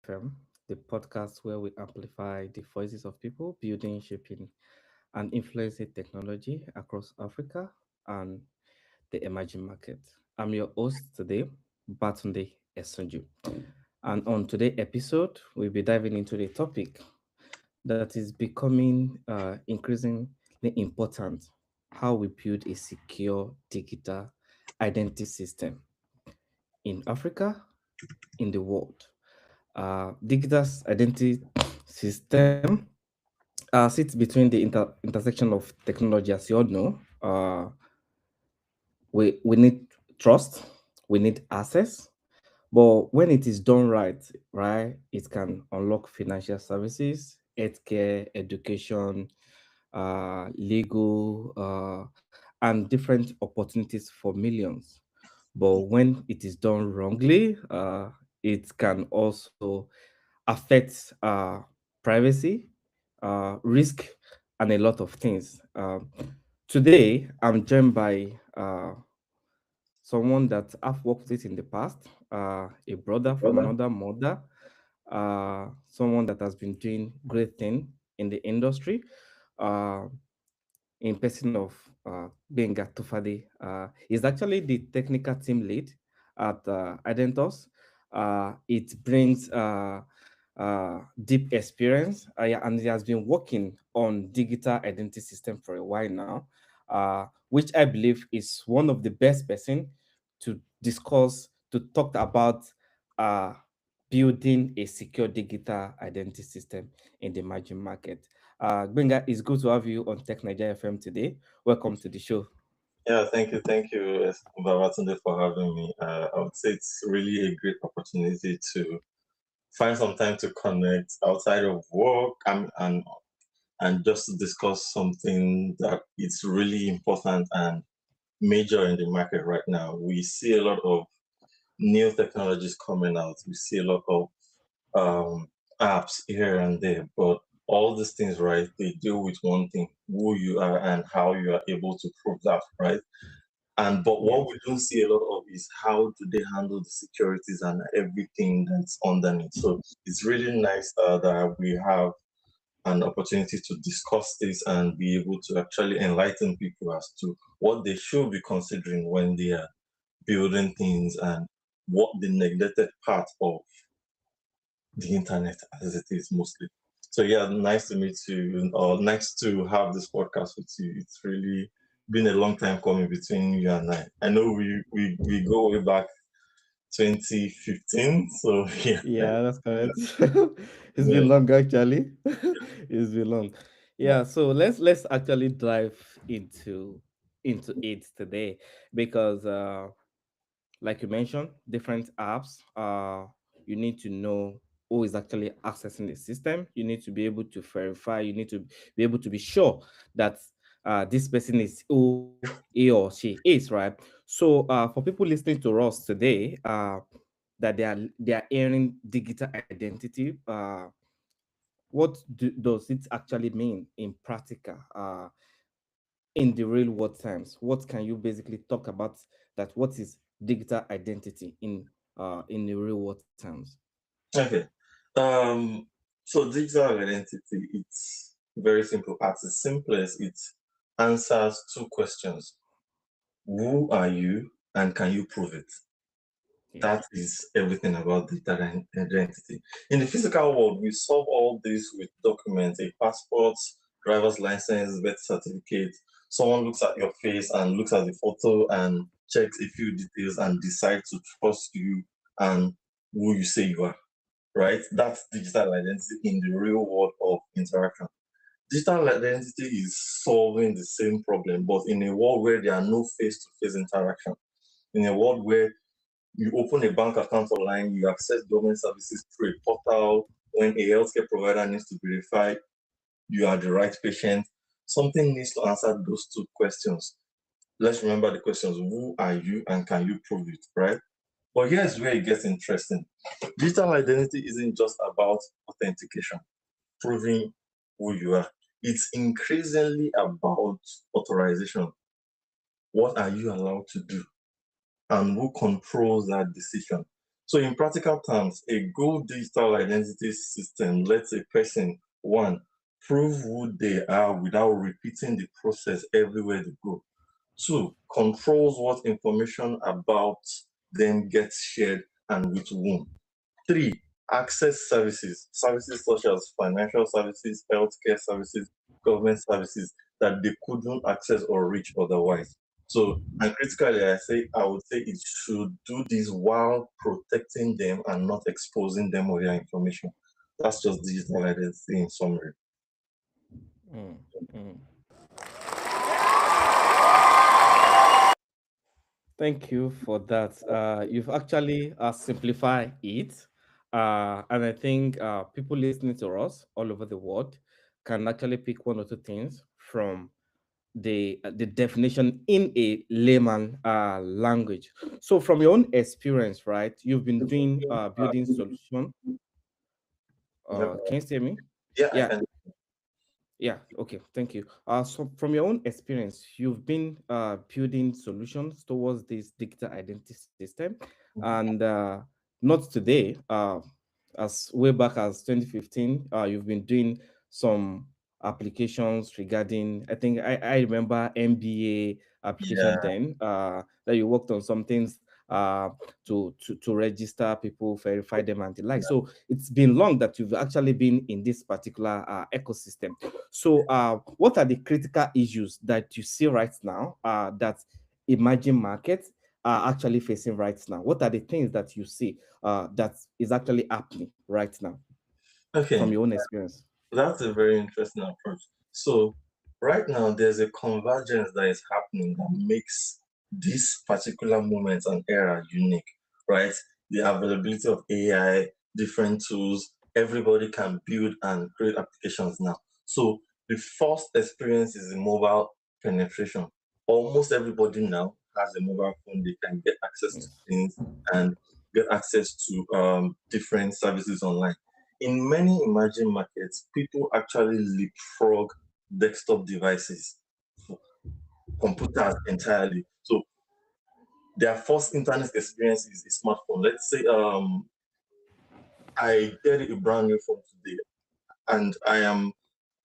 FM, the podcast where we amplify the voices of people building, shaping, and influencing technology across Africa and the emerging market. I'm your host today, Batunde Esunju. And on today's episode, we'll be diving into the topic that is becoming increasingly important: how we build a secure digital identity system in Africa, in the world. Digital identity system sits between the intersection of technology, as you all know. We need trust, we need access, but when it is done right, it can unlock financial services, healthcare, education, legal, and different opportunities for millions. But when it is done wrongly, it can also affect privacy, risk, and a lot of things. Today, I'm joined by someone that I've worked with in the past, a brother from Brother? another mother, someone that has been doing great thing in the industry, uh, in person of Benga Tufade. He's actually the technical team lead at Identos. It brings deep experience, and he has been working on digital identity system for a while now, which I believe is one of the best person to discuss, to talk about uh, building a secure digital identity system in the emerging market. Benga, it's good to have you on Tech Nigeria FM today. Welcome to the show. Yeah, thank you, Babatunde, for having me. I would say it's really a great opportunity to find some time to connect outside of work and just to discuss something that it's really important and major in the market right now. We see a lot of new technologies coming out. We see a lot of um, apps here and there, but all these things, right, they deal with one thing: who you are and how you are able to prove that, right? And but what Yes. we don't see a lot of is how do they handle the securities and everything that's underneath. So it's really nice that we have an opportunity to discuss this and be able to actually enlighten people as to what they should be considering when they are building things and what the neglected part of the internet as it is mostly. So yeah, nice to meet you, or nice to have this podcast with you. It's really been a long time coming between you and I. I know we go way back 2015. So yeah, Yeah, that's correct. It's yeah, been long actually. It's been long. Yeah, so let's actually dive into it today because like you mentioned, different apps, you need to know who is actually accessing the system. You need to be able to verify, you need to be able to be sure that this person is who he or she is, right? So for people listening to us today, that they are hearing digital identity, does it actually mean in practical, in the real world times? What can you basically talk about that? What is digital identity in the real world terms? okay. Um, so digital identity, it's very simple. At its simplest, it answers two questions: who are you, and can you prove it? Yeah. That is everything about data identity. In the physical world, we solve all this with documents: a passport, driver's license, birth certificate. Someone looks at your face and looks at the photo and checks a few details and decides to trust you and who you say you are, right? That's digital identity in the real world of interaction. Digital identity is solving the same problem, but in a world where there are no face to face interaction, in a world where you open a bank account online, you access government services through a portal. When a healthcare provider needs to verify you are the right patient, something needs to answer those two questions. Let's remember the questions: who are you and can you prove it, right? But here's where it gets interesting. Digital identity isn't just about authentication, proving who you are. It's increasingly about authorization. What are you allowed to do? And who controls that decision? So, in practical terms, a good digital identity system lets a person, one, prove who they are without repeating the process everywhere they go. Two, controls what information about them gets shared and with whom. Three, access services, services such as financial services, healthcare services, government services that they couldn't access or reach otherwise. So, and critically, I would say it should do this while protecting them and not exposing them with their information. That's just digital identity in summary. Mm, mm. Thank you for that. You've actually simplified it. And I think people listening to us all over the world can actually pick one or two things from the definition in a layman language. So, from your own experience, right? You've been doing building solution. Yeah, Can you hear me? yeah, I Yeah. can. Yeah, okay, thank you. So from your own experience, you've been building solutions towards this digital identity system, and not today. As way back as 2015, you've been doing some applications regarding. I think I remember MBA application Yeah, then. That you worked on some things to register people, verify them, and the like. So it's been long that you've actually been in this particular ecosystem. So, what are the critical issues that you see right now that emerging markets are actually facing right now? What are the things that you see that is actually happening right now from okay. your own experience? That's a very interesting approach. So, right now, there's a convergence that is happening that makes this particular moment and era unique, right? The availability of AI, different tools, everybody can build and create applications now. So, the first experience is the mobile penetration. Almost everybody now has a mobile phone, they can get access to Yes. things and get access to different services online. In many emerging markets, people actually leapfrog desktop devices, computers entirely. So their first internet experience is a smartphone. Let's say I get a brand new phone today, and I am,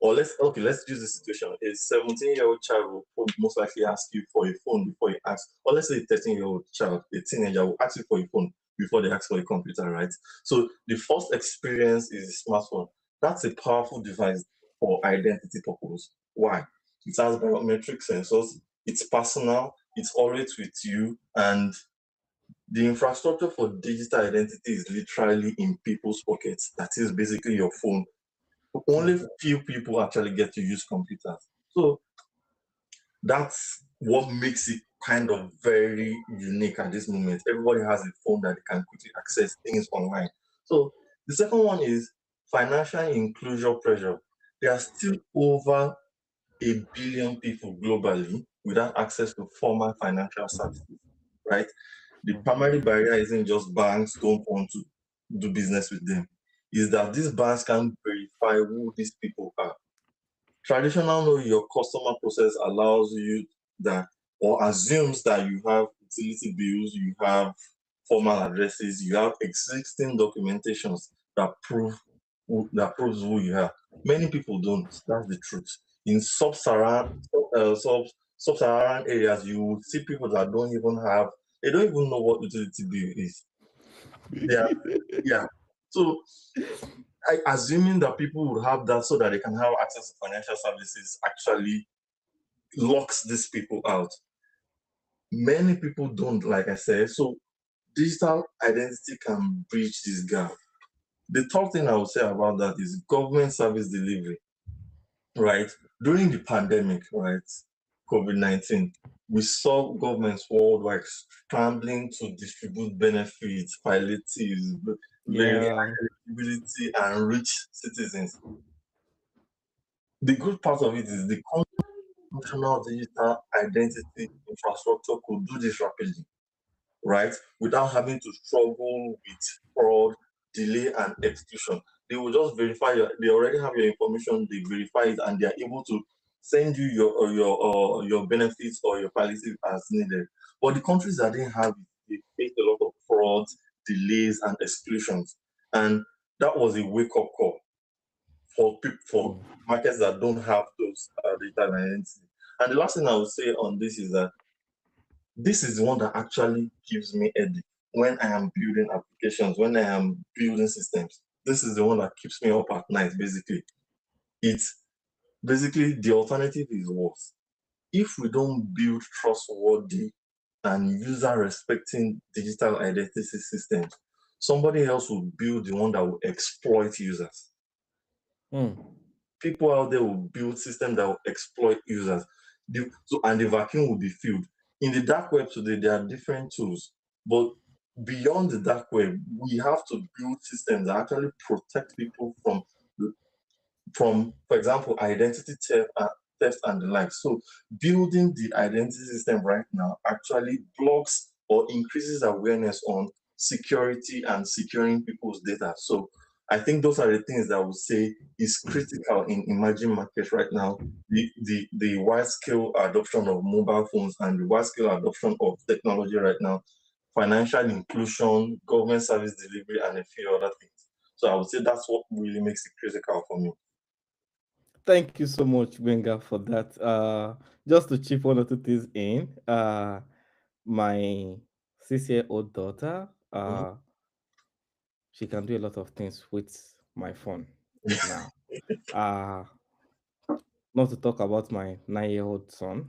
or let's use the situation. A 17-year-old child will most likely ask you for a phone before he asks, or let's say a 13-year-old child, a teenager will ask you for a phone before they ask for a computer, right? So the first experience is a smartphone. That's a powerful device for identity purpose. Why? It has biometric sensors, it's personal, it's always with you, and the infrastructure for digital identity is literally in people's pockets. That is basically your phone. Only Mm. few people actually get to use computers. So that's what makes it kind of very unique at this moment. Everybody has a phone that they can quickly access things online. So the second one is financial inclusion pressure. There are still over 1 billion people globally without access to formal financial services, right? The Mm. primary barrier isn't just banks don't want to do business with them, is that these banks can verify who these people are. Traditional know your customer process allows you that or assumes that you have utility bills, you have formal addresses, you have existing documentations that that proves who you are. Many people don't. That's the truth. In sub-Saharan areas, you will see people that don't even have. They don't even know what utility bill is. They are, yeah. So assuming that people would have that so that they can have access to financial services actually locks these people out. Many people don't, like I said. So digital identity can bridge this gap. The third thing I would say about that is government service delivery, right? During the pandemic, right, COVID-19, we saw governments worldwide scrambling to distribute benefits, palliatives, very Yeah. high eligibility, and reach citizens. The good part of it is the functional digital identity infrastructure could do this rapidly, right? Without having to struggle with fraud, delay, and execution. They will just verify they already have your information, they verify it, and they are able to send you your benefits or your palliative as needed. But the countries that didn't have it, they faced a lot of fraud. delays, and exclusions. And that was a wake-up call for people, for markets that don't have those digital identity. And the last thing I would say on this is that this is the one that actually gives me headache when I am building applications, when I am building systems. This is the one that keeps me up at night, basically. It's basically the alternative is worse. If we don't build trustworthy and user respecting digital identity systems, somebody else will build the one that will exploit users. People out there will build systems that will exploit users. And the vacuum will be filled. In the dark web today, there are different tools, but beyond the dark web, we have to build systems that actually protect people from, for example, identity theft and the like. So building the identity system right now actually blocks or increases awareness on security and securing people's data. So I think those are the things that I would say is critical in emerging markets right now. The wide scale adoption of mobile phones and the wide scale adoption of technology right now, financial inclusion, government service delivery, and a few other things. So I would say that's what really makes it critical for me. Thank you so much, Benga, for that. Just to chip one or two things in, my 6-year-old daughter, Mhm. she can do a lot of things with my phone now. Uh, Not to talk about my 9-year-old son.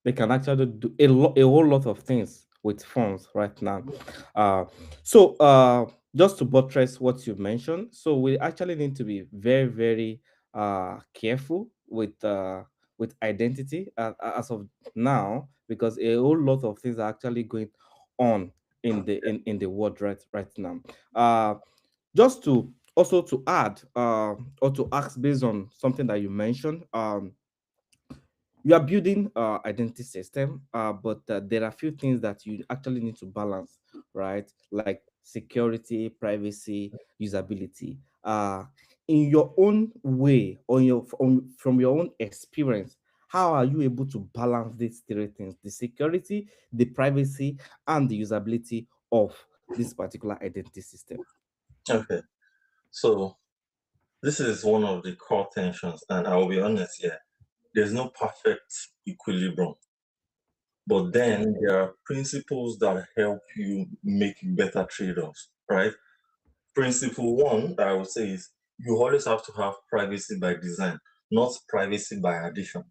They can actually do a whole lot of things with phones right now. Uh, so just to buttress what you mentioned, so we actually need to be very, very careful with identity as of now, because a whole lot of things are actually going on in the world right now. Just to also to add or to ask based on something that you mentioned, you are building identity system, but there are a few things that you actually need to balance, right? Like security, privacy, usability. In your own way, from your own experience, how are you able to balance these three things: the security, the privacy, and the usability of this particular identity system? Okay. So this is one of the core tensions, and I will be honest here. There's no perfect equilibrium, but Okay. then there are principles that help you make better trade-offs, right? Principle one that I would say is you always have to have privacy by design, not privacy by addition.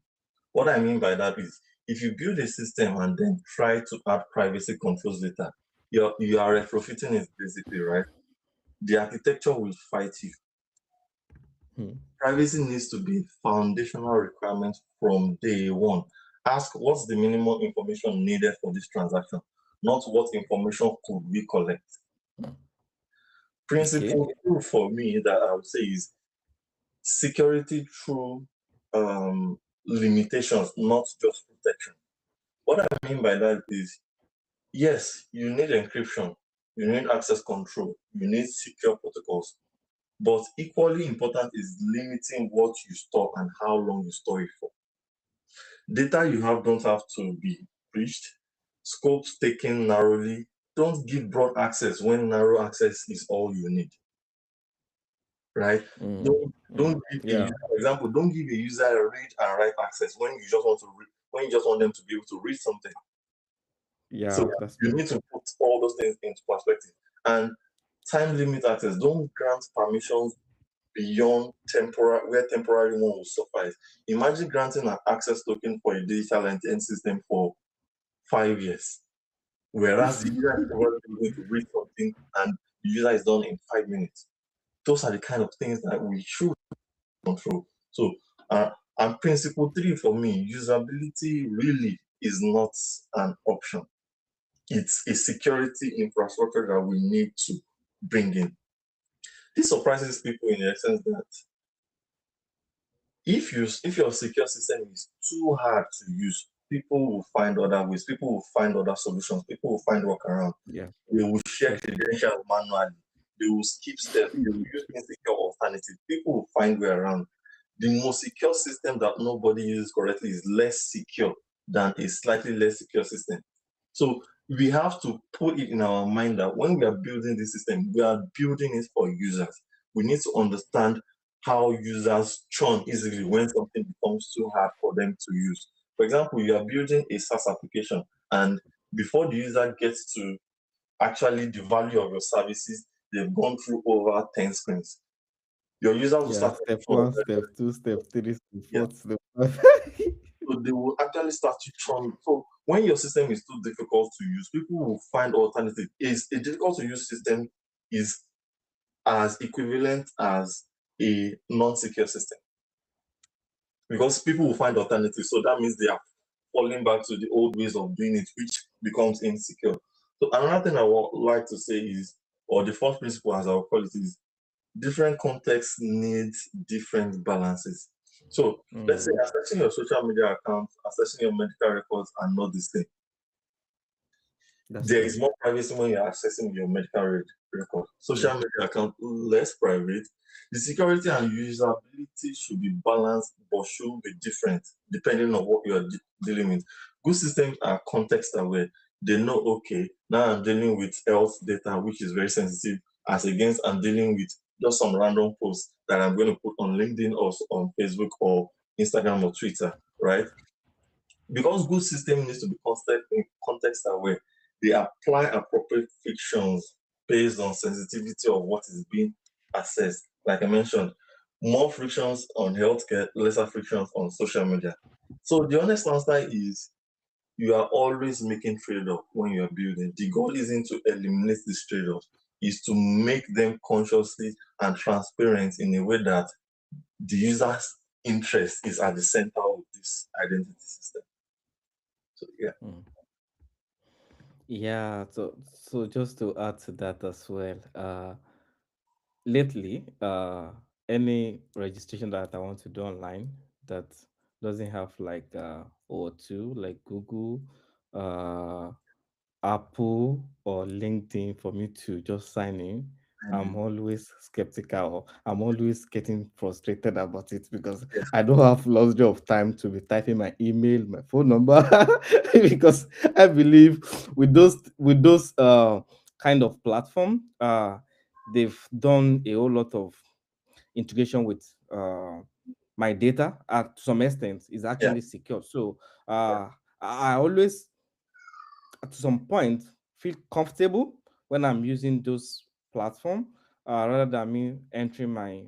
What I mean by that is if you build a system and then try to add privacy controls later, you are retrofitting it basically, right? The architecture will fight you. Hmm. Privacy needs to be foundational requirement from day one. Ask what's the minimum information needed for this transaction, not what information could we collect. Okay. Principle two for me that I would say is security through limitations, not just protection. What I mean by that is yes, you need encryption, you need access control, you need secure protocols. But equally important is limiting what you store and how long you store it for. Data you have don't have to be breached. Scopes taken narrowly. Don't give broad access when narrow access is all you need, right? Don't give a Yeah. user, for example, don't give a user a read and write access when you just want to read, when you just want them to be able to read something. Yeah, So that's you true. need to put all those things into perspective. And time limit access, don't grant permissions beyond temporal where temporary one will suffice. Imagine granting an access token for a digital end system for 5 years, whereas the user is probably going to read something and the user is done in 5 minutes. Those are the kind of things that we should control. So, and principle three for me, usability really is not an option. It's a security infrastructure that we need to bring in. This surprises people in the sense that if your secure system is too hard to use, people will find other ways, people will find other solutions, people will find workaround. Yeah, They will share that's true. credentials manually, they will skip steps, they will use insecure alternatives. People will find way around. The most secure system that nobody uses correctly is less secure than a slightly less secure system. So we have to put it in our mind that when we are building this system, we are building it for users. We need to understand how users churn easily when something becomes too hard for them to use. For example, you are building a SaaS application, and before the user gets to actually the value of your services, they've gone through over 10 screens. Your users will Yeah, start step to one, step two, step three, step yeah, four, step five. so they will actually start to churn. So when your system is too difficult to use, people will find alternative. Is a difficult to use system is as equivalent as a non-secure system because people will find alternatives. So that means they are falling back to the old ways of doing it, which becomes insecure. So another thing I would like to say is, or the first principle as I will call it is, different contexts need different balances. So let's say Mm, accessing your social media account, accessing your medical records are not the same. that's There true. is more privacy when you're accessing your medical record. Yeah. Social media account less private. The security and usability should be balanced, but should be different depending on what you're dealing with. Good systems are context aware. They know, okay, now I'm dealing with health data, which is very sensitive, as against I'm dealing with just some random post that I'm going to put on LinkedIn or on Facebook or Instagram or Twitter, right? Because good system needs to be context aware, they apply appropriate frictions based on sensitivity of what is being assessed. Like I mentioned, more frictions on healthcare, lesser frictions on social media. So the honest answer is you are always making trade-off when you are building. The goal isn't to eliminate these trade-offs, is to make them consciously and transparent in a way that the user's interest is at the center of this identity system. So yeah. Mm. Yeah, so just to add to that as well, lately, any registration that I want to do online that doesn't have like O2, like Google, uh, Apple, or LinkedIn for me to just sign in, I'm Mm. always skeptical. I'm always getting frustrated about it because Yes. I don't have luxury of time to be typing my email, my phone number, because I believe with those kind of platform, they've done a whole lot of integration with my data to some extent is Yeah. actually secure. So I always to some point feel comfortable when I'm using those platform rather than me entering my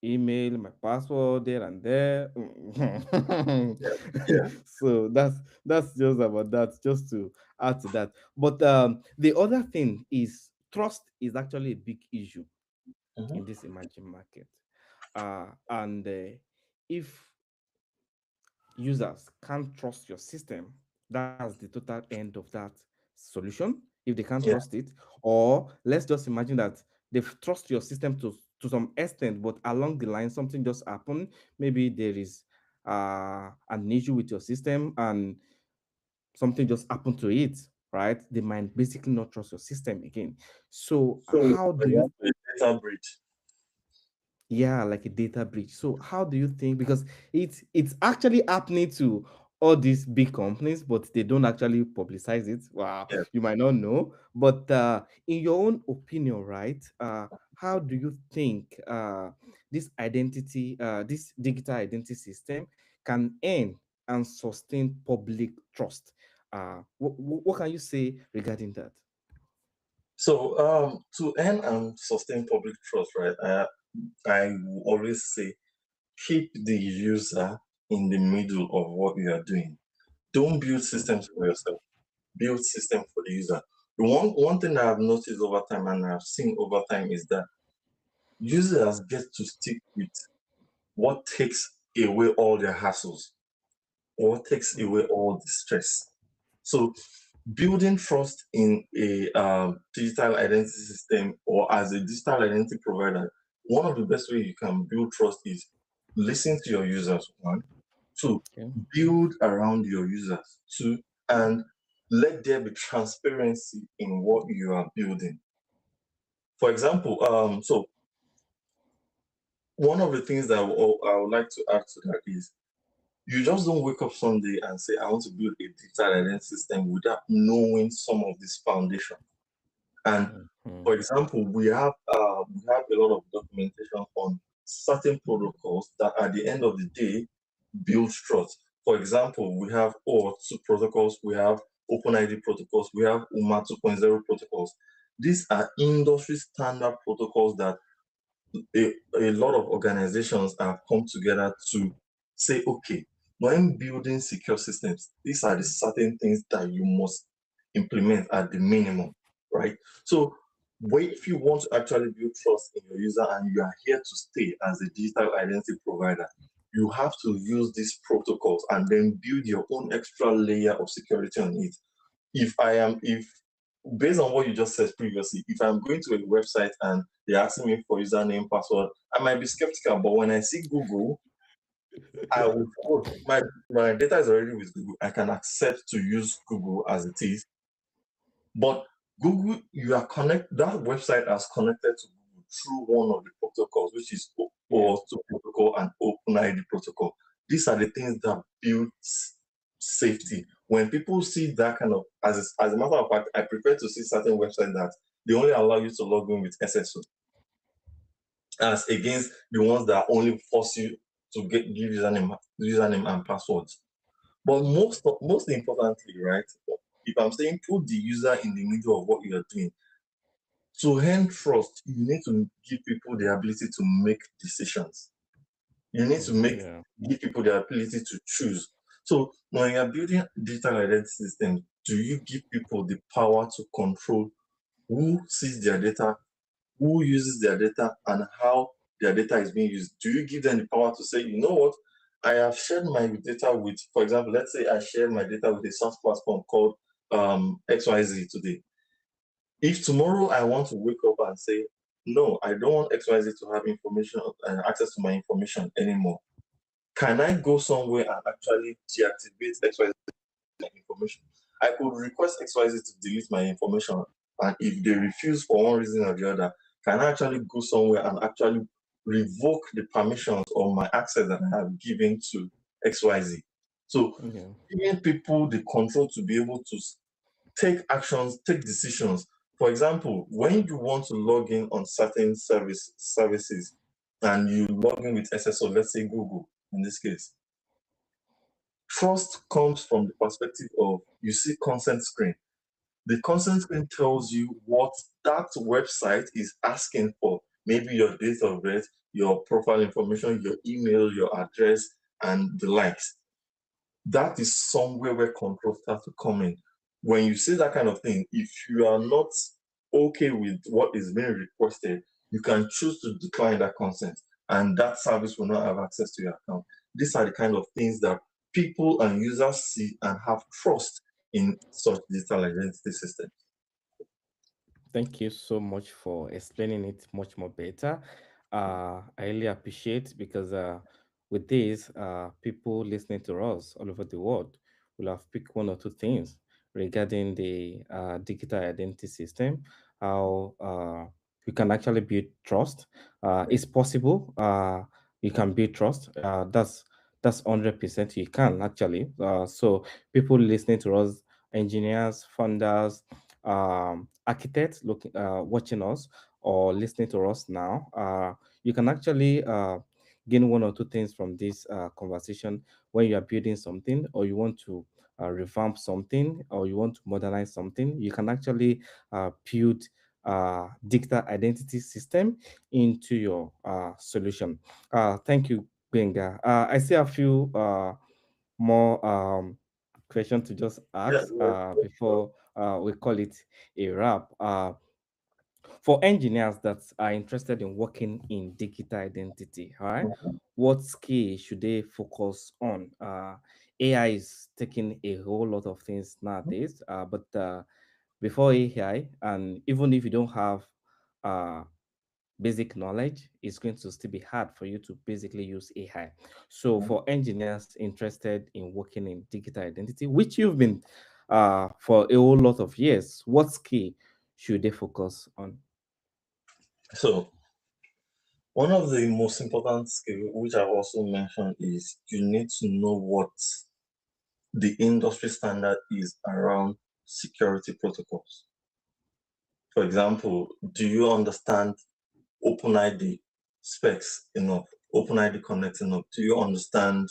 email, my password there and there. Yeah. Yeah. So that's just about that, just to add to that. But the other thing is trust is actually a big issue Mhm. in this emerging market. And if users can't trust your system, that's the total end of that solution. If they can't Yeah. trust it, or let's just imagine that they trust your system to some extent, but along the line something just happened. Maybe there is an issue with your system and something just happened to it, right? They might basically not trust your system again. So So how for do you, example, a data breach. yeah, like a data breach. So how do you think, because it's actually happening to all these big companies, but they don't actually publicize it. Wow, Yeah. you might not know, but in your own opinion, right, how do you think this digital identity system can earn and sustain public trust? What can you say regarding that? So to earn and sustain public trust, right? I will always say keep the user in the middle of what you are doing. Don't build systems for yourself. Build system for the user. The one thing I've noticed over time and I've seen over time is that users get to stick with what takes away all their hassles, what takes Mm, away all the stress. So building trust in a digital identity system or as a digital identity provider, one of the best ways you can build trust is listen to your users, one. Two, okay. build around your users. Two, and let there be transparency in what you are building. For example, so one of the things that I would like to add to that is You just don't wake up Sunday and say, I want to build a digital identity system without knowing some of this foundation. And Mhm. for example, we have a lot of documentation on certain protocols that at the end of the day build trust. For example, we have OAuth protocols, we have OpenID protocols, we have UMA 2.0 protocols. These are industry standard protocols that a lot of organizations have come together to say, okay, when building secure systems, these are the certain things that you must implement at the minimum, right? So, if you want to actually build trust in your user and you are here to stay as a digital identity provider, you have to use these protocols and then build your own extra layer of security on it. If based on what you just said previously, if I'm going to a website and they're asking me for username, password, I might be skeptical. But when I see Google, I would my data is already with Google. I can accept to use Google as it is. But Google, you are that website has connected to Google through one of the protocols, which is Yeah. OAuth protocol and OpenID protocol. These are the things that build safety. When people see that kind of, as a matter of fact, I prefer to see certain websites that they only allow you to log in with SSO, as against the ones that only force you to give username and passwords. But most importantly, right? If I'm saying put the user in the middle of what you're doing, to earn trust, you need to give people the ability to make decisions. You need to Yeah. give people the ability to choose. So when you're building digital identity systems, do you give people the power to control who sees their data, who uses their data, and how their data is being used? Do you give them the power to say, you know what, I have shared my data with, for example, let's say I share my data with a SaaS platform called XYZ today. If tomorrow I want to wake up and say, no, I don't want XYZ to have information and access to my information anymore, can I go somewhere and actually deactivate XYZ information? I could request XYZ to delete my information, and if they refuse for one reason or the other, can I actually go somewhere and actually revoke the permissions or my access that I have given to XYZ? So, Yeah. giving people the control to be able to take actions, take decisions. For example, when you want to log in on certain services and you log in with SSO, let's say Google in this case, trust comes from the perspective of you see consent screen. The consent screen tells you what that website is asking for. Maybe your date of birth, your profile information, your email, your address, and the likes. That is somewhere where control starts to come in. When you see that kind of thing, if you are not okay with what is being requested, you can choose to decline that consent, and that service will not have access to your account. These are the kind of things that people and users see and have trust in such digital identity systems. Thank you so much for explaining it much more better. I really appreciate because with this, people listening to us all over the world will have picked one or two things regarding the digital identity system, how you can actually build trust. It's possible. You can build trust. That's 100% you can actually. So people listening to us, engineers, funders, architects looking watching us or listening to us now, you can actually gain one or two things from this conversation when you are building something or you want to revamp something or you want to modernize something. You can actually build digital identity system into your solution. Thank you, Benga. I see a few more question to just Yeah, ask yeah, sure. before we call it a wrap. For engineers that are interested in working in digital identity, all right, what skill should they focus on? AI is taking a whole lot of things nowadays, but before AI, and even if you don't have uh, basic knowledge, it's going to still be hard for you to basically use AI. So for engineers interested in working in digital identity, which you've been for a whole lot of years, what skill should they focus on? So One of the most important skills, which I've also mentioned, is you need to know what the industry standard is around security protocols. For example, do you understand OpenID specs enough? OpenID Connect enough? Do you understand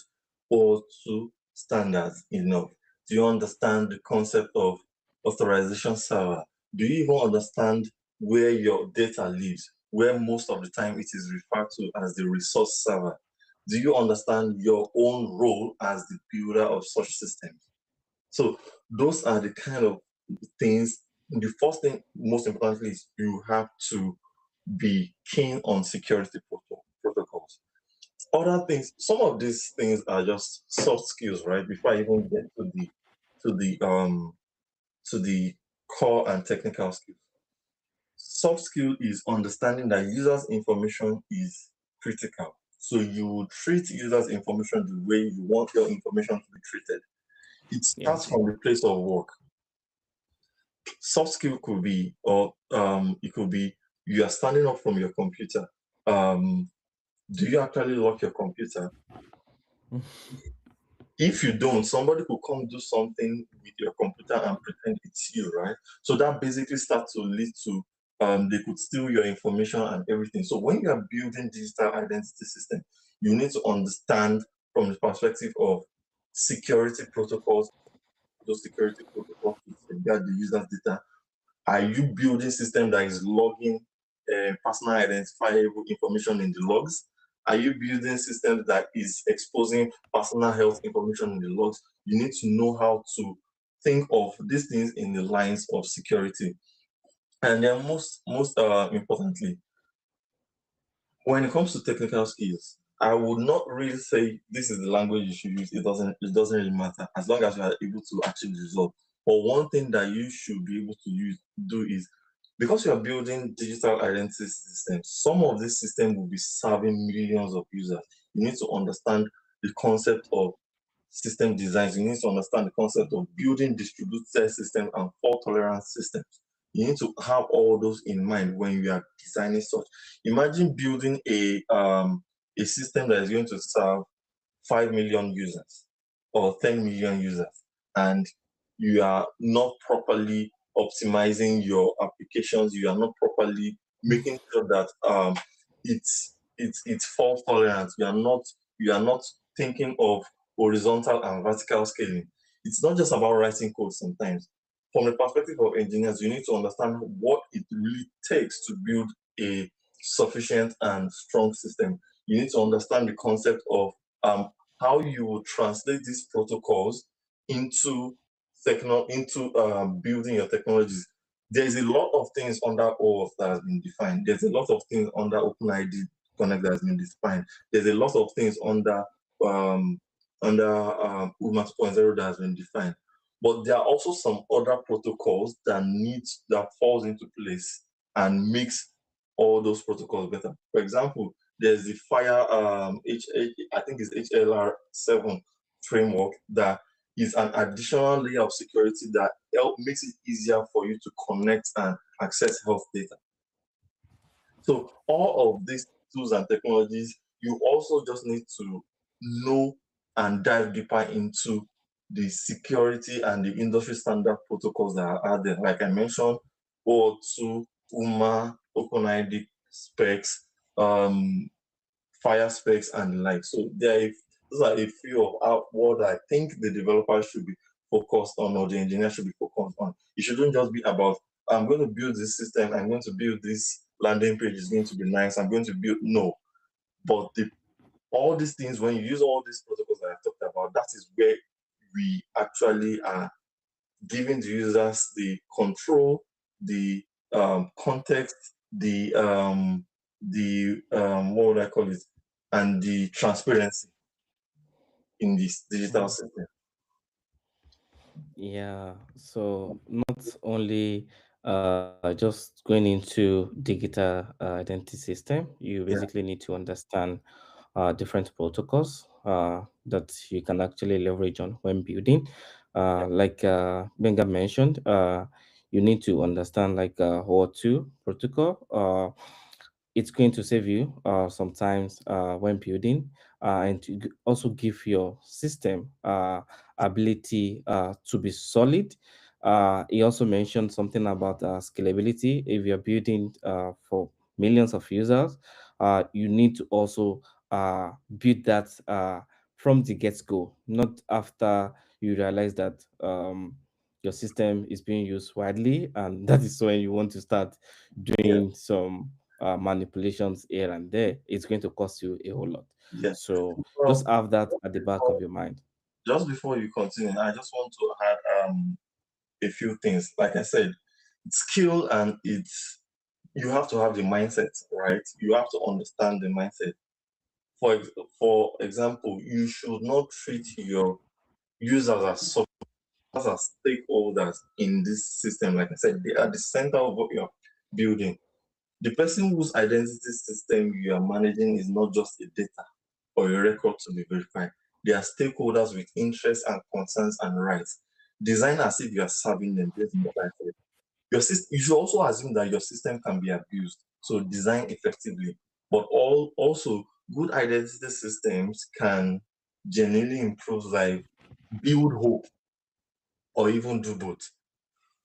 O2 standards enough? Do you understand the concept of authorization server? Do you even understand where your data lives, where most of the time it is referred to as the resource server? Do you understand your own role as the builder of such systems? So those are the kind of things. The first thing, most importantly, is you have to be keen on security protocols. Other things, some of these things are just soft skills, right? Before I even get to the um to the core and technical skills. Soft skill is understanding that users' information is critical. So you treat users' information the way you want your information to be treated. It Yeah. starts from the place of work. Soft skill could be, or it could be, you are standing up from your computer. Um, do you actually lock your computer? If you don't, somebody could come do something with your computer and pretend it's you, right? So that basically starts to lead to they could steal your information and everything. So when you are building digital identity system, you need to understand from the perspective of security protocols, those security protocols to safeguard the user's data. Are you building system that is logging personal identifiable information in the logs? Are you building systems that is exposing personal health information in the logs? You need to know how to think of these things in the lines of security. And then most importantly, when it comes to technical skills, I would not really say this is the language you should use. It doesn't really matter as long as you are able to achieve the result. But one thing that you should be able to do is because you are building digital identity systems, some of this system will be serving millions of users. You need to understand the concept of system designs. You need to understand the concept of building distributed systems and fault tolerance systems. You need to have all those in mind when you are designing such. Imagine building a system that is going to serve 5 million users or 10 million users, and you are not properly optimizing your applications, you are not properly making sure that it's fault tolerant, you are not thinking of horizontal and vertical scaling. It's not just about writing code sometimes. From the perspective of engineers, you need to understand what it really takes to build a sufficient and strong system. You need to understand the concept of um, how you will translate these protocols into building your technologies. There's a lot of things under OAuth that has been defined. There's a lot of things under OpenID Connect that has been defined. There's a lot of things um, UMA 2.0 that has been defined. But there are also some other protocols that falls into place and makes all those protocols better. For example, there's the Fire I think it's HLR 7 framework that is an additional layer of security that makes it easier for you to connect and access health data. So all of these tools and technologies, you also just need to know and dive deeper into the security and the industry standard protocols that are out there. Like I mentioned, O2, UMA, OpenID specs, um, fire specs, and the like. So those are a few of what I think the developer should be focused on, or the engineer should be focused on. It shouldn't just be about I'm going to build this system, I'm going to build this landing page, is going to be nice, I'm going to build no. But all these things, when you use all these protocols that I've talked about, that is where we actually are giving the users the control, the context, the what would I call it, and the transparency in this digital Mhm. system. Yeah, so not only just going into digital identity system, you Yeah, basically need to understand different protocols that you can actually leverage on when building. Like Benga mentioned, you need to understand like OAuth2 protocol. it's going to save you sometimes when building, and to also give your system ability to be solid. He also mentioned something about scalability. If you're building for millions of users, you need to also build that from the get-go, not after you realize that your system is being used widely, and that is when you want to start Yeah, doing some manipulations here and there. It's going to cost you a whole lot. yeah. So Well, just have that just at the back before, of your mind. just before you continue, I just want to add a few things. Like I said, it's skill and it's you have to have the mindset, right? You have to understand the mindset. For example, you should not treat your users as stakeholders in this system. Like I said, they are the center of what you're building. The person whose identity system you are managing is not just a data or a record to be verified. They are stakeholders with interests and concerns and rights. Design as if you are serving them. Based on what I said. Your system, you should also assume that your system can be abused. So design effectively. But also good identity systems can genuinely improve life, build hope, or even do both.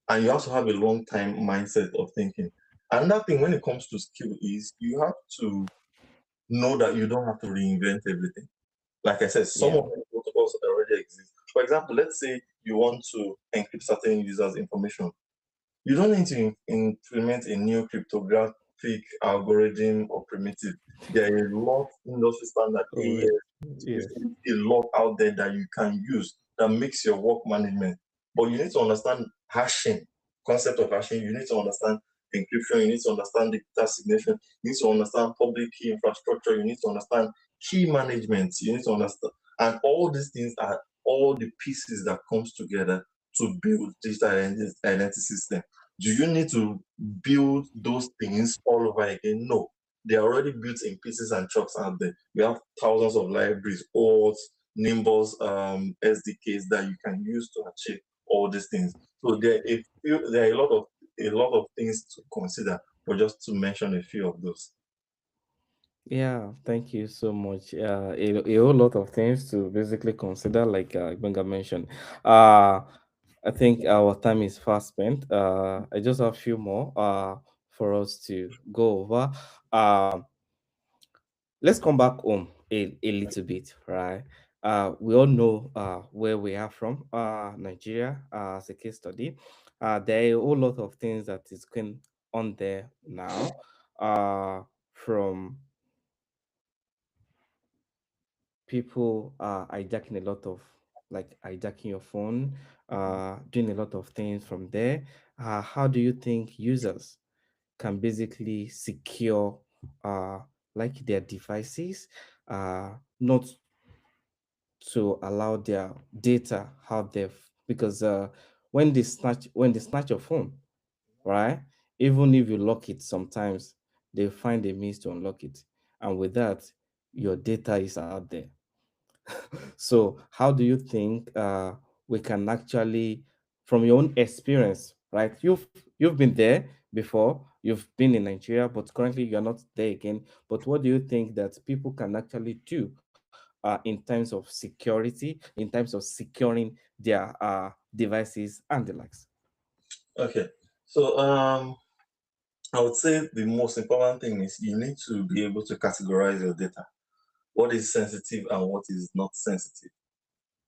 And you have to have a long time mindset of thinking. Another thing when it comes to skill is you have to know that you don't have to reinvent everything. Like I said, some Yeah. of the protocols already exist. For example, let's say you want to encrypt certain users' information. You don't need to implement a new cryptographic algorithm or primitive. There are a lot industry standard Oh, yes. a lot out there that you can use that makes your work management. But you need to understand hashing, concept of hashing. You need to understand encryption. You need to understand data signation. You need to understand public key infrastructure. You need to understand key management. You need to understand, and all these things are all the pieces that comes together to build digital identity system. Do you need to build those things all over again? No, they are already built in pieces and chunks out there. We have thousands of libraries, OAuth, Nimbus, SDKs that you can use to achieve all these things. So there are a lot of things to consider, but just to mention a few of those. Yeah, thank you so much. A whole lot of things to basically consider, like Benga mentioned. Uh, I think our time is fast spent. I just have a few more for us to go over. Um, let's come back home a little bit, right? We all know where we are from, Nigeria, as a case study. There are a whole lot of things that is going on there now, from people hijacking a lot of, like hijacking your phone, doing a lot of things from there. How do you think users can basically secure uh, like their devices, not to allow their data out there? Because when they snatch your phone, right? Even if you lock it, sometimes they find a means to unlock it, and with that, your data is out there. So, how do you think we can actually, from your own experience, right? You've been there before. You've been in Nigeria, but currently you're not there again. But what do you think that people can actually do in terms of security, in terms of securing their devices and the likes? Okay. So I would say the most important thing is you need to be able to categorize your data. What is sensitive and what is not sensitive.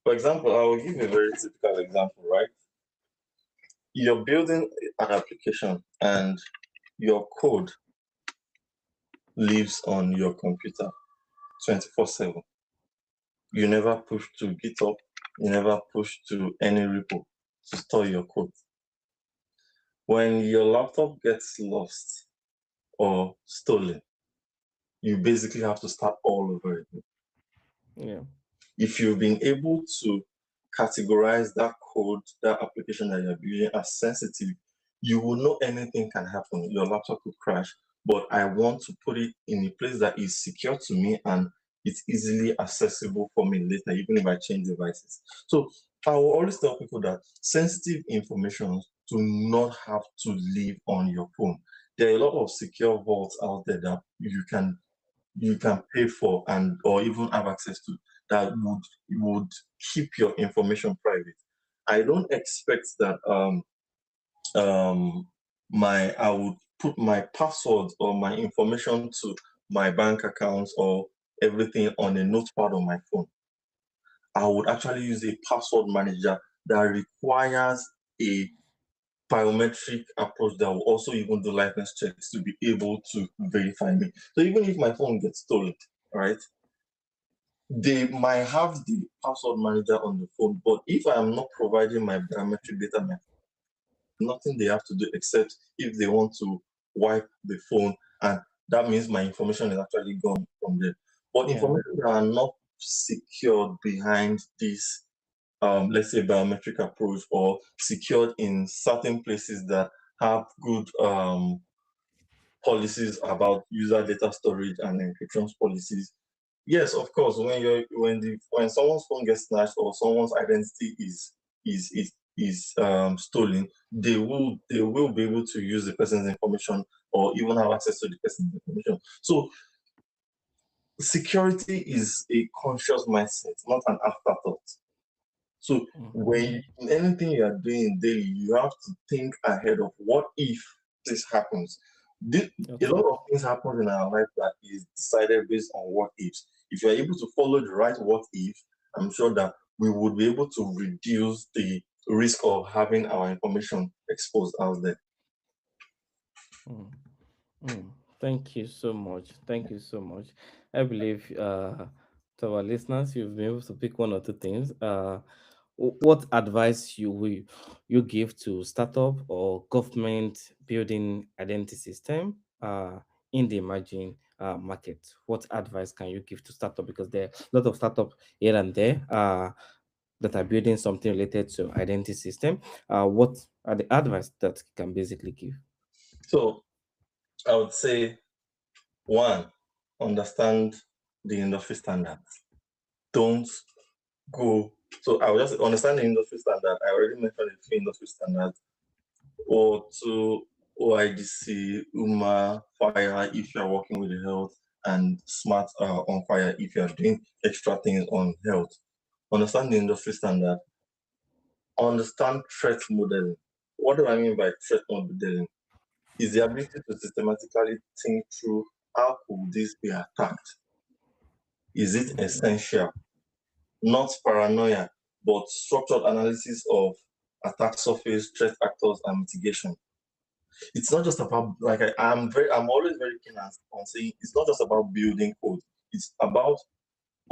For example, I will give you a very typical example, right? You're building an application and your code lives on your computer 24/7. You never push to GitHub, you never push to any repo to store your code. When your laptop gets lost or stolen, you basically have to start all over again. Yeah. If you've been able to categorize that code, that application that you're building as sensitive, you will know anything can happen. Your laptop could crash, but I want to put it in a place that is secure to me and it's easily accessible for me later, even if I change devices. So I will always tell people that sensitive information do not have to live on your phone. there are a lot of secure vaults out there that you can pay for and or even have access to that would keep your information private. I don't expect that um my I would put my password or my information to my bank accounts or everything on a notepad on my phone. I would actually use a password manager that requires a biometric approach that will also even do liveness checks to be able to verify me. So even if my phone gets stolen, right, they might have the password manager on the phone, but if I am not providing my biometric data, nothing they have to do except if they want to wipe the phone, and that means my information is actually gone from there. But Yeah. information that are not secured behind this, let's say, biometric approach, or secured in certain places that have good policies about user data storage and encryption policies. Yes, of course, when someone's phone gets snatched or someone's identity is stolen, they will be able to use the person's information or even have access to the person's information. So security is a conscious mindset, not an afterthought. So when anything you are doing daily, you have to think ahead of what if this happens. A Okay. lot of things happen in our life that is decided based on what ifs. If you're able to follow the right what if, I'm sure that we would be able to reduce the risk of having our information exposed out there. Mm. Mm. Thank you so much. Thank you so much. I believe to our listeners, you've been able to pick one or two things. What advice you give to startup or government building identity system in the emerging market? What advice can you give to startup? Because there are a lot of startup here and there that are building something related to identity system. What are the advice that you can basically give? So I would say one, understand the industry standards. Don't go. So I will just understand the industry standard. I already mentioned the three industry standards, or to OIDC, UMA, FIRE if you're working with the health, and SMART on FIRE if you're doing extra things on health. Understand the industry standard. Understand threat modeling. What do I mean by threat modeling? Is the ability to systematically think through how could this be attacked? Is it essential? Not paranoia, but structured analysis of attack surface, threat actors, and mitigation. It's not just about like I'm always very keen on saying it's not just about building code. It's about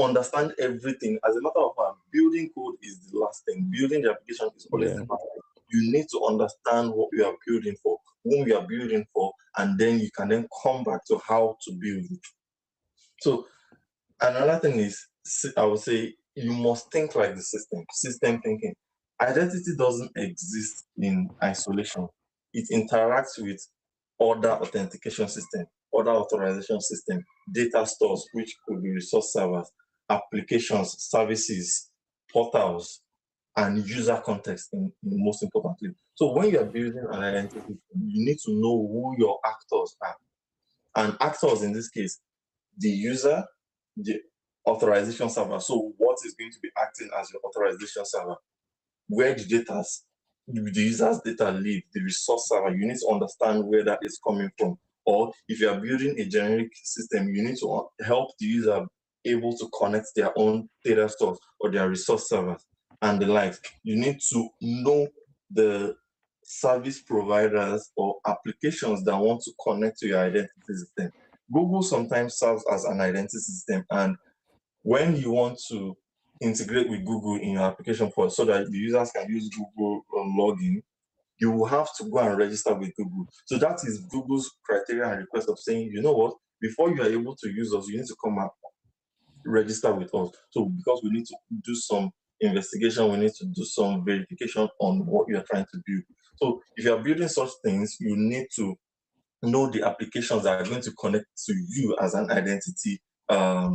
understand everything. As a matter of fact, building code is the last thing. Building the application is always Yeah. the last thing. You need to understand what you are building for, whom you are building for, and then you can then come back to how to build it. So another thing is, I would say you must think like the system thinking. Identity doesn't exist in isolation. It interacts with other authentication system, other authorization system, data stores, which could be resource servers, applications, services, portals, and user context most importantly. So when you are building an identity, you need to know who your actors are. And actors in this case, the user, the authorization server. So what is going to be acting as your authorization server? Where the user's data live, the resource server, you need to understand where that is coming from. Or if you are building a generic system, you need to help the user able to connect their own data stores or their resource servers and the likes. You need to know the service providers or applications that want to connect to your identity system. Google sometimes serves as an identity system, and when you want to integrate with Google in your application for so that the users can use Google login, you will have to go and register with Google. So that is Google's criteria and request of saying, you know what, before you are able to use us, you need to come and register with us. So because we need to do some investigation, we need to do some verification on what you are trying to build. So if you are building such things, you need to know the applications that are going to connect to you as an identity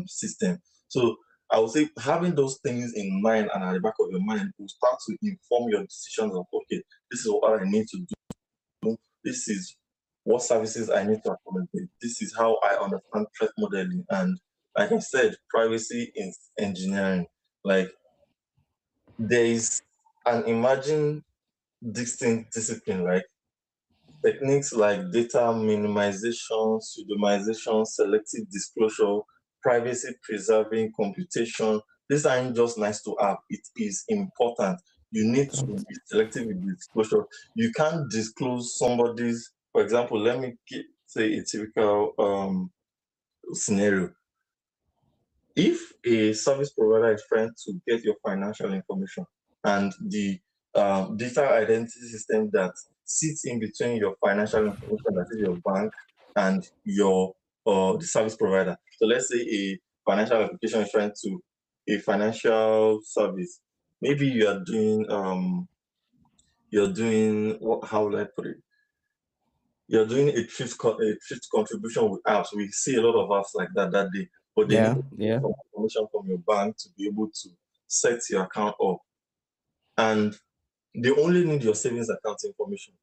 system. So I would say having those things in mind and at the back of your mind will start to inform your decisions of, okay, this is what I need to do. This is what services I need to accommodate. This is how I understand threat modeling. And like I said, privacy in engineering. Like there is an emerging distinct discipline, like techniques like data minimization, pseudonymization, selective disclosure, privacy preserving computation. These aren't just nice to have, it is important. You need to be selective with disclosure. You can't disclose somebody's, for example, let me say a typical scenario. If a service provider is trying to get your financial information and the data identity system that sits in between your financial information, that is your bank, and your the service provider. So let's say a financial application is trying to a financial service. Maybe you're doing what, how would I put it? You're doing a thrift contribution with apps. We see a lot of apps like that day, but they need Yeah, to get yeah. some information from your bank to be able to set your account up. And they only need your savings account information.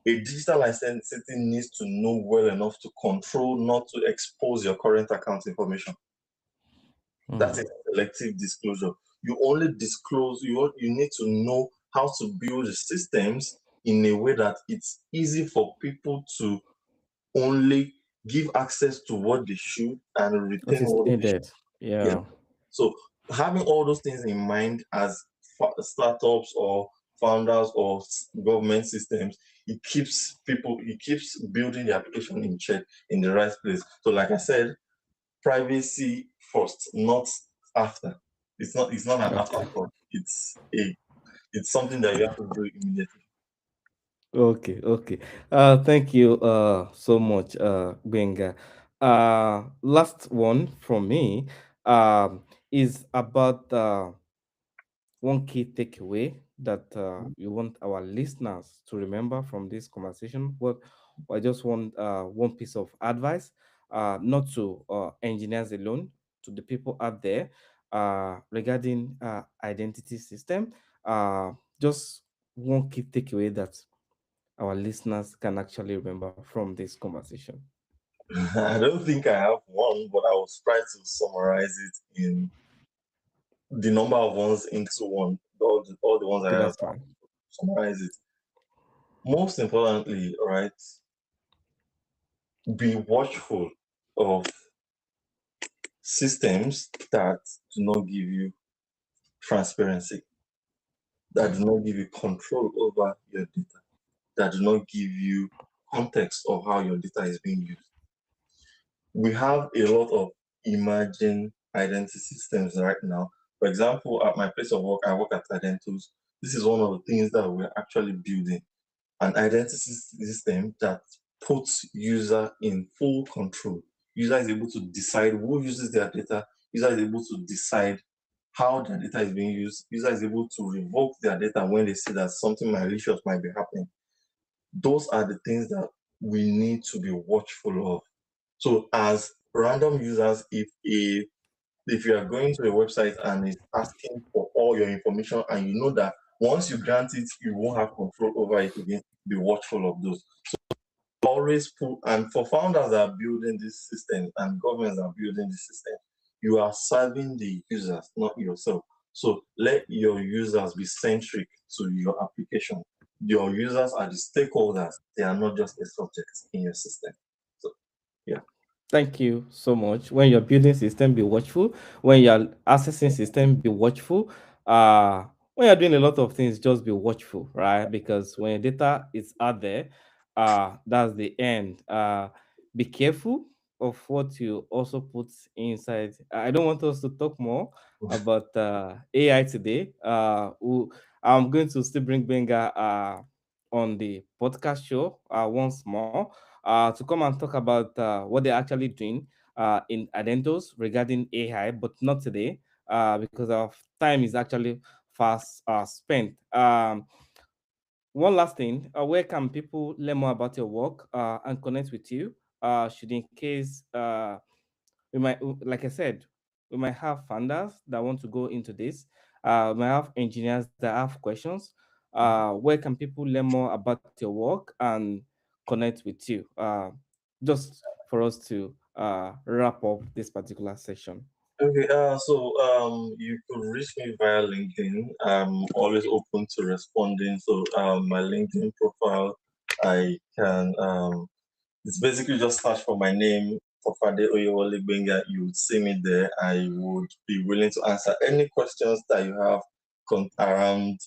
A digital licensing needs to know well enough to control, not to expose your current account information. That's a Mm. selective disclosure. You only disclose, you need to know how to build the systems in a way that it's easy for people to only give access to what they should and What retain is what they should. needed? Yes. Yeah. So having all those things in mind as startups or founders or government systems, it keeps building the application in check in the right place. So like I said, privacy first, not after. It's not an Okay. afterthought. It's something that you have to do immediately. Okay, okay. Thank you so much, Benga. Last one from me is about one key takeaway that you want our listeners to remember from this conversation. What I just want one piece of advice, not to engineers alone, to the people out there regarding identity system. Just one key takeaway that our listeners can actually remember from this conversation. I don't think I have one, but I will try to summarize it in the number of ones into one, all the ones I Okay, have, that's fine. summarize it. Most importantly, all right, be watchful of systems that do not give you transparency, that do not give you control over your data, that do not give you context of how your data is being used. We have a lot of emerging identity systems right now. For example, at my place of work, I work at Identus. This is one of the things that we're actually building an identity system that puts user in full control. User is able to decide who uses their data. User is able to decide how their data is being used. User is able to revoke their data when they see that something malicious might be happening. Those are the things that we need to be watchful of. So as random users, if you are going to a website and it's asking for all your information and you know that once you grant it, you won't have control over it again, be watchful of those. Always put, and for founders that are building this system and governments that are building this system, you are serving the users, not yourself. So let your users be centric to your application. Your users are the stakeholders, they are not just a subject in your system. So yeah. Thank you so much. When you're building system, be watchful. When you're accessing system, be watchful. When you're doing a lot of things, just be watchful, right? Because when your data is out there, that's the end. Be careful of what you also put inside. I don't want us to talk more about AI today. I'm going to still bring Benga on the podcast show once more to come and talk about what they're actually doing in Adentos regarding AI, but not today because our time is actually fast spent. One last thing, where can people learn more about your work and connect with you? Should in case we might, like I said, we might have funders that want to go into this. We might have engineers that have questions. Where can people learn more about your work and connect with you, just for us to wrap up this particular session? Okay, you could reach me via LinkedIn. I'm always open to responding. So my LinkedIn profile, I can it's basically just search for my name, Fafade Oyewole Benga. You would see me there. I would be willing to answer any questions that you have around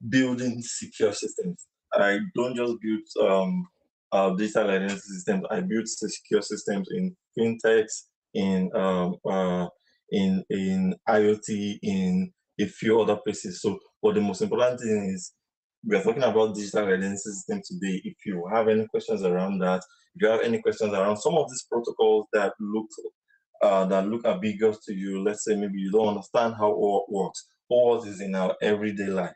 building secure systems. I don't just build digital identity systems. I build secure systems in fintechs, in in IoT, in a few other places. So, but the most important thing is we are talking about digital identity system today. If you have any questions around that, if you have any questions around some of these protocols that look ambiguous to you, let's say maybe you don't understand how OAuth works. OAuth is in our everyday life,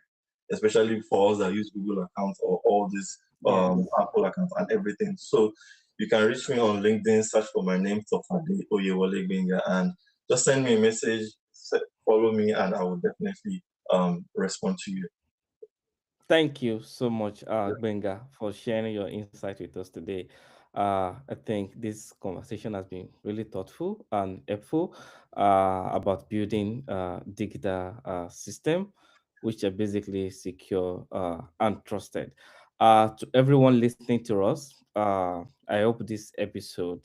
especially for us that use Google accounts or all these Yes. Apple accounts and everything. So you can reach me on LinkedIn, search for my name, Tofade Oyewole Gbenga, and just send me a message, follow me, and I will definitely respond to you. Thank you so much, Benga, for sharing your insight with us today. I think this conversation has been really thoughtful and helpful about building digital system, which are basically secure and trusted. To everyone listening to us, I hope this episode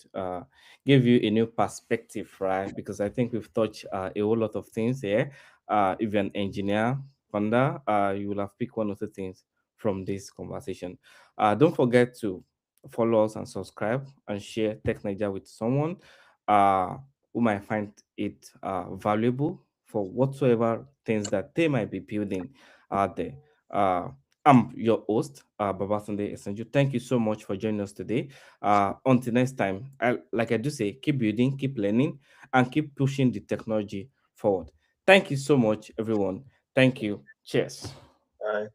gave you a new perspective, right? Because I think we've touched a whole lot of things here. If you're an engineer, Panda, you will have picked one of the things from this conversation. Don't forget to follow us and subscribe and share Tech Niger with someone uh, who might find it valuable for whatsoever things that they might be building out there. Uh, I'm your host, Babatunde Esenju. Thank you so much for joining us today. Until next time, like I do say, keep building, keep learning, and keep pushing the technology forward. Thank you so much, everyone. Thank you. Cheers. Bye.